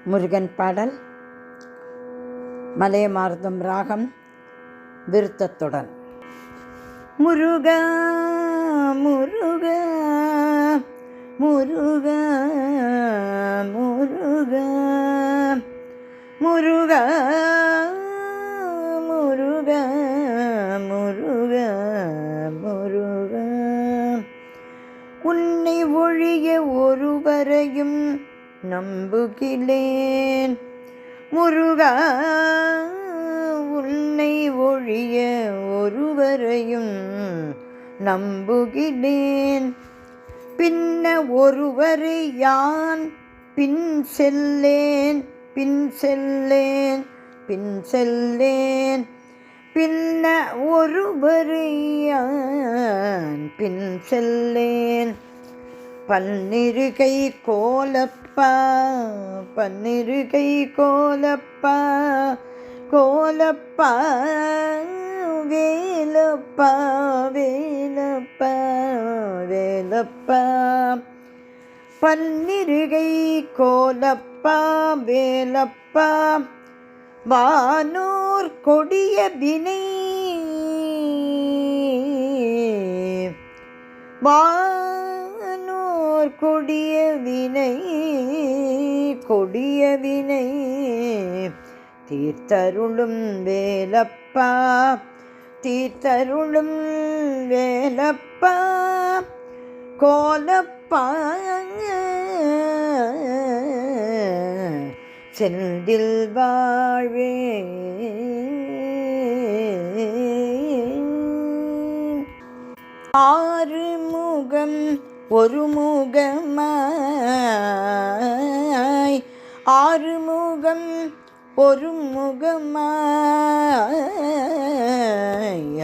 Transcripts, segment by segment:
முருகன் பாடல். மலையமார்தம் ராகம் விருத்தத்துடன். முருகா முருகா முருகா முருகா முருகா முருகா முருகா முருகா உன்னை ஒழிய ஒருவரையும் நம்புகிலேன். முருகா உன்னை ஒழிய ஒருவரையும் நம்புகிலேன். பின்ன ஒருவரை யான் பின் செல்லேன் பின் செல்லேன் பின் செல்லேன். பின்ன ஒருவரை யான் பின் செல்லேன். பன்னிருகை கோலப்பா பன்னிருகை கோலப்பா கோலப்பா வேலப்பா வேலப்பா வேலப்பா. பன்னிருகை கோலப்பா வேலப்பா வானோர் கொடிய வினை வானோர் கொடிய வினை கொடிய வினை தீர்த்தருளும் வேலப்பா தீர்த்தருளும் வேலப்பா. கோலப்பா செந்தில் வாழ்வே. ஆறு முகம் ஒரு முகமாய் ஆறு முகம் ஒரு முகமாய்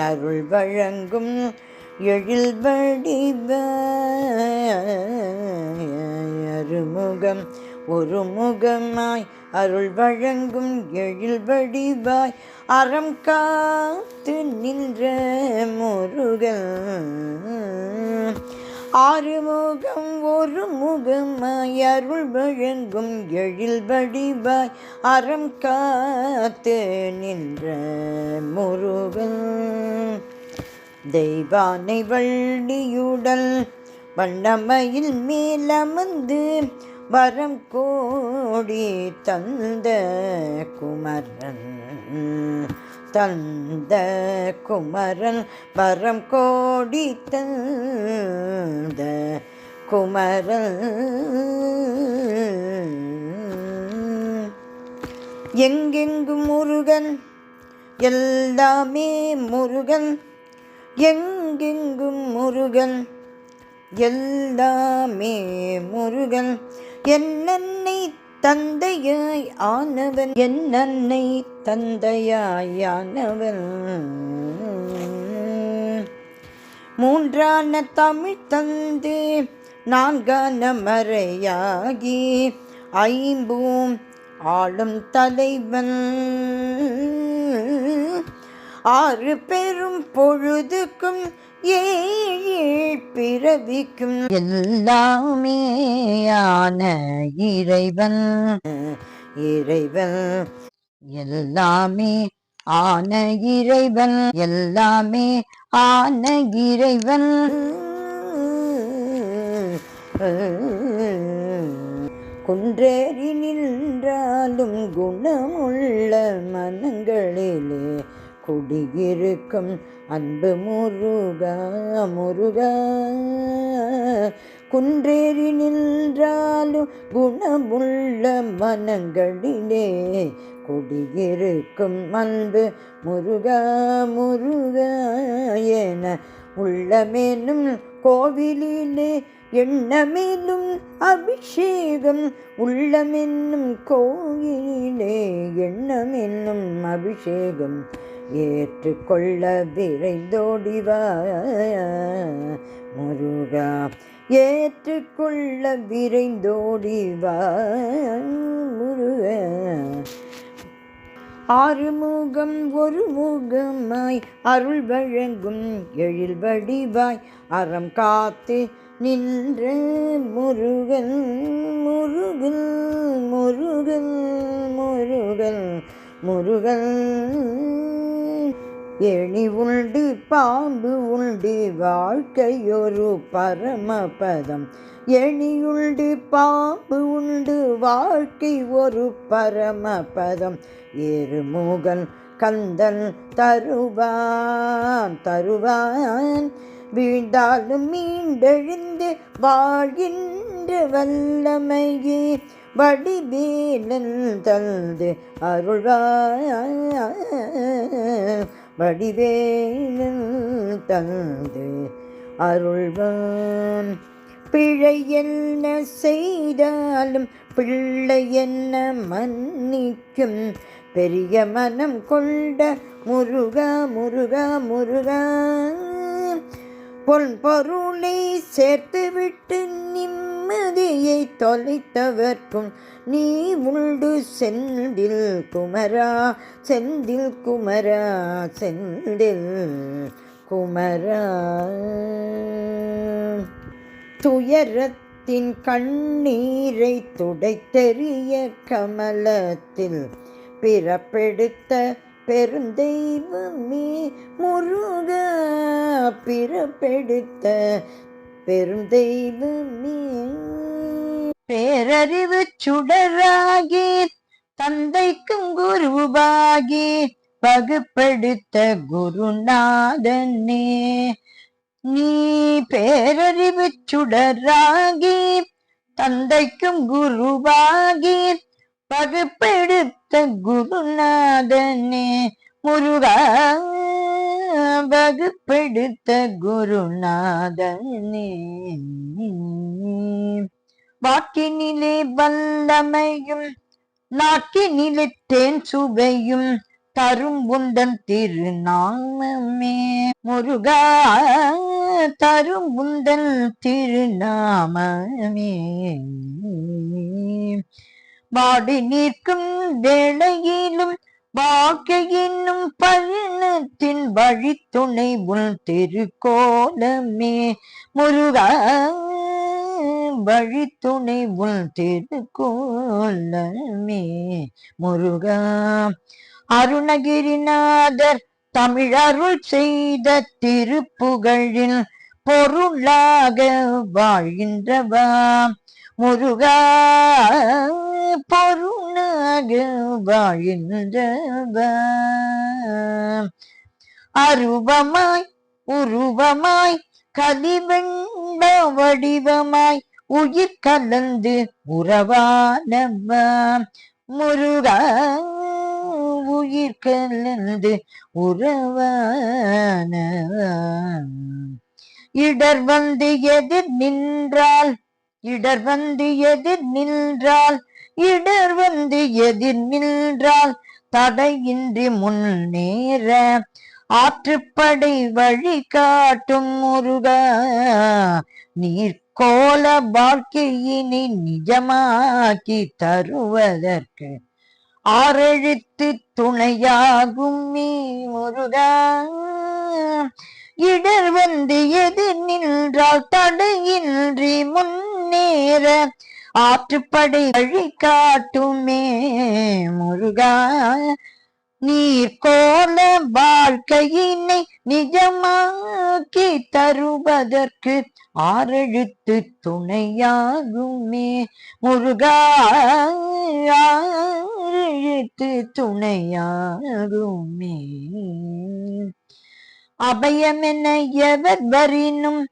அருள் வழங்கும் எழில் வடிவாய். அருமுகம் ஒரு முகமாய் அருள் வழங்கும் எழில் வடிவாய் அறம் காத்து நின்ற முருகன். ஆறுமுகம் ஒரு முகமாய் அருள் வழங்கும் எழில் வடிவாய் அறம் காத்து நின்ற முருகன். தெய்வானை வள்ளியுடல் வண்ணமயில் மேலமர்ந்து வரம் கோடி தந்த குமரன் தந்த குமரன் வரம் கோடி தந்த குமரன். எங்கெங்கும் முருகன் எல்லாமே முருகன் எங்கெங்கும் முருகன் எல்லாமே முருகன். என்னன்னை தந்தையாய் ஆனவன் என்னன்னை தந்தையாய் ஆனவன். மூன்றான தமிழ் தந்து நான்கான மறையாகி ஐம்பூம் ஆளும் தலைவன். ஆறு பெரும் பொழுதுக்கும் ஏழு பிறவிக்கும் எல்லாமே ஆன இறைவன் இறைவன். எல்லாமே ஆன இறைவன் எல்லாமே ஆன இறைவன். குன்றேறி நின்றாலும் குணமுள்ள மனங்களிலே குடியிருக்கும் அன்பு முருகா முருகா. குன்றேறி நின்றாலும் குணமுள்ள மனங்களிலே குடியிருக்கும் அன்பு முருகா முருகா. என உள்ளமேனும் கோவிலிலே எண்ணமேலும் அபிஷேகம் உள்ளமென்னும் கோயிலே எண்ணமென்னும் அபிஷேகம் ஏற்றுக்கொள்ள விரைந்தோடிவா முருகா ஏற்றுக்கொள்ள விரைந்தோடிவா முருகா. ஆறுமுகம் ஒரு முகமாய் அருள் வழங்கும் எழில் வடிவாய் அறம் காத்து நின்ற முருகன் முருகன் முருகன். முருகன் முருகன். எணி உண்டு பாம்பு உண்டு வாழ்க்கையொரு பரமபதம். எணியுண்டு பாம்பு உண்டு வாழ்க்கை ஒரு பரமபதம். ஏறுமுகன் கந்தன் தருவான் தருவான். வீழ்ந்தாலும் மீண்டெழுந்து வாழ்கின்ற வல்லமையே வடிவேலன் தந்து அருள்வான். வடிவேலன் தந்து அருள்வான். பிழை என்ன செய்தாலும் பிள்ளை என்ன மன்னிக்கும் பெரிய மனம் கொண்ட முருகா முருகா முருகா. பொன் பொருளை சேர்த்துவிட்டு நிம்மதியை தொலைத்தவர்க்கும் நீ உண்டு செந்தில் குமரா செந்தில் குமரா செந்தில் குமரா. துயரத்தின் கண்ணீரை துடைத்தெறிய கமலத்தில் பிறப்பெடுத்த பெருந்தெய்வமே முருகா. பிறப்பெடுத்த பெருந்தெய்வமே. பேரறிவு சுடராகி தந்தைக்கும் குருவாகி பகுப்பெடுத்த குருநாதனே நீ. பேரறிவு சுடராகி தந்தைக்கும் குருவாகி பகுப்பெடுத்த குருநாதனே முருகா. வகுப்பெடுத்த குருநாதனே. வாக்கினிலே வல்லமையும் நாக்கினிலே தேன் சுவையும் தரும் உந்தன் திருநாமமே முருகா. தரும் உந்தன் திருநாமமே. வாடி நிற்கும் வேளையிலும் வாழ்க்கையினும் பயணத்தின் வழித்துணை உன் திருக்கோலமே முருகா. வழித்துணை உன் திருக்கோலமே முருகா. அருணகிரிநாதர் தமிழருள் செய்த திருப்புகழில் பொருளாக வாழ்கின்றவா முருகா. பொருளாக வாழ்கின்றவா. அருவமாய் உருவமாய் கலிவெண்ட வடிவமாய் உயிர் கலந்து உறவானவா முருகா. உயிர் கலந்து உறவானவா. இடர் வந்து எதிர் நின்றால் இடர் வந்து எதிர் நின்றால் இடர் வந்து எதிர் நின்றால் தடையின்றி முன்னேற ஆற்றுப்படை வழி காட்டும் முருகா. நீர்கோல வாழ்க்கையினை நிஜமாக்கி தருவதற்கு ஆறெழுத்து துணையாகும் நீ முருகா. இடர் வந்து எதிர் நின்றால் தடையின்றி முன்னேற ஆற்றுப்படை வழி காட்டுமே முருகா. நீர்கோல வாழ்க்கையினை நிஜமாக்கி தருவதற்கு ஆறெழுத்து துணையாகுமே முருகா. ஆறெழுத்து துணையாகுமே. அபயமென எவர் வரினும்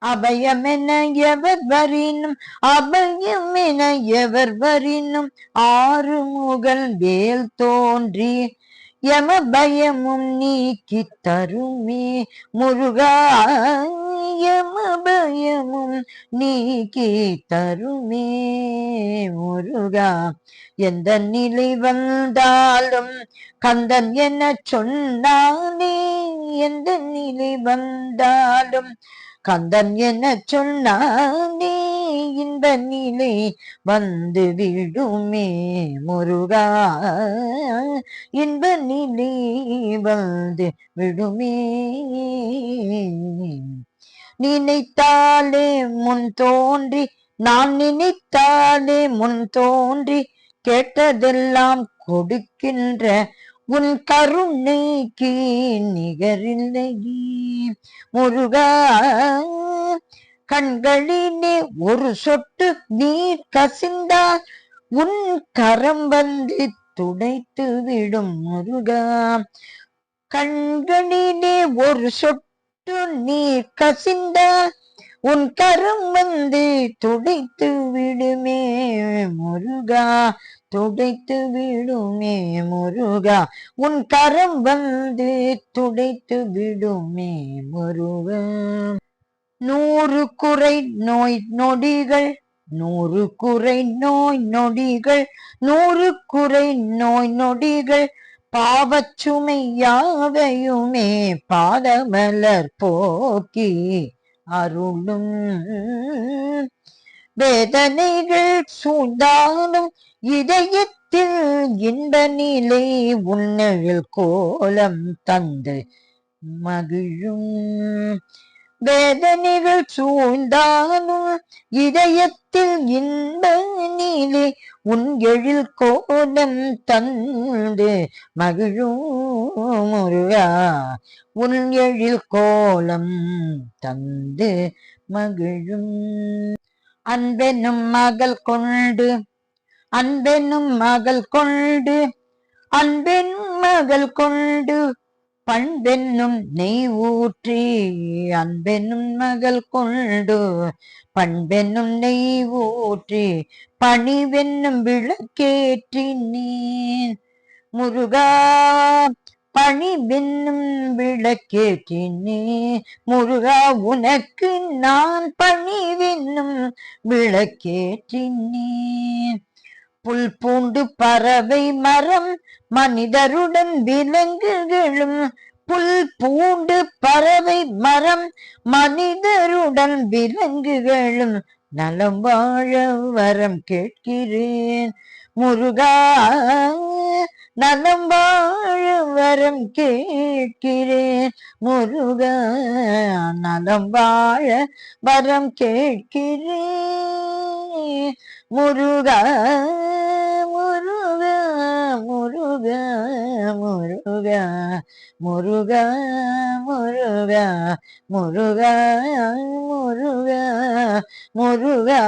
அபயமென எவர் வரினும் அபயமென எவர் வரினும் ஆறுமுகன் வேல் தோன்றி யம பயமும் நீக்கி தருமே முருகா. யம பயமும் நீக்கி தருமே முருகா. எந்த நிலை வந்தாலும் கந்தன் என சொன்னானே. எந்த நிலை வந்தாலும் கந்தன் என சொன்னானே. இந்த நிலை வந்து விடுமே முருகா. இன்ப நிலை வந்து விடுமே. நினைத்தாலே முன் தோன்றி நான் நினைத்தாலே முன் தோன்றி கேட்டதெல்லாம் கொடுக்கின்ற உன் கருணைக்கு நிகரில்லை முருகா. கண்களிலே ஒரு சொட்டு நீர் கசிந்தால் உன் கரம் வந்து துடைத்து விடும் முருகா. கண்களிலே ஒரு சொட்டு நீர் கசிந்தால் உன் கரம் வந்து துடைத்து விடுமே முருகா, துடைத்து விடுமே முருகா. உன் கரம் வந்து துடைத்து விடுமே முருகா. 100 குறை நோய் நொடிகள், 100 குறை நோய் நொடிகள், 100 குறை நோய் நொடிகள், பாவச்சுமை யாவையுமே பாதமலர் போக்கி அருளும். வேதனைகள் சூழ்ந்தாலும் இதயத்தில் இன்ப நிலை உன்னழில் கோலம் தந்து மகிழும். வேதனைகள் சூழ்ந்தாலும் இதயத்தில் இன்ப நிலை உன் எழில் கோலம் தந்து மகிழும் முருகா. உன் எழில் கோலம் தந்து மகிழும். அன்பெனும் மகள் கொண்டு, அன்பெனும் மகள் கொண்டு, அன்பெனும் மகள் கொண்டு பண்பென்னும் நெய் ஊற்றி, அன்பென்னும் மகள் கொண்டு பண்பென்னும் நெய் ஊற்றி பணிவென்னும் விளக்கேற்றினேன் முருகா. பணிவென்னும் விளக்கேற்றினேன் முருகா. உனக்கு நான் பணிவென்னும் விளக்கேற்றினேன். புல் பூண்டு பறவை மரம் மனிதருடன் விலங்குகளும், புல் பூண்டு பறவை மரம் மனிதருடன் விலங்குகளும் நலம் வாழ வரம் கேட்கிறேன் முருகா. நலம் வாழ வரம் கேட்கிறேன் முருகா. நலம் வாழ வரம் கேட்கிறேன் முருகா. முருகா முருகா முருகா முருகா முருகா முருகா முருகா முருகா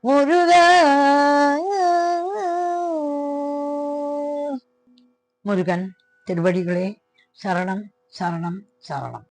முருகா. முருகன் திருவடிகளே சரணம் சரணம் சரணம்.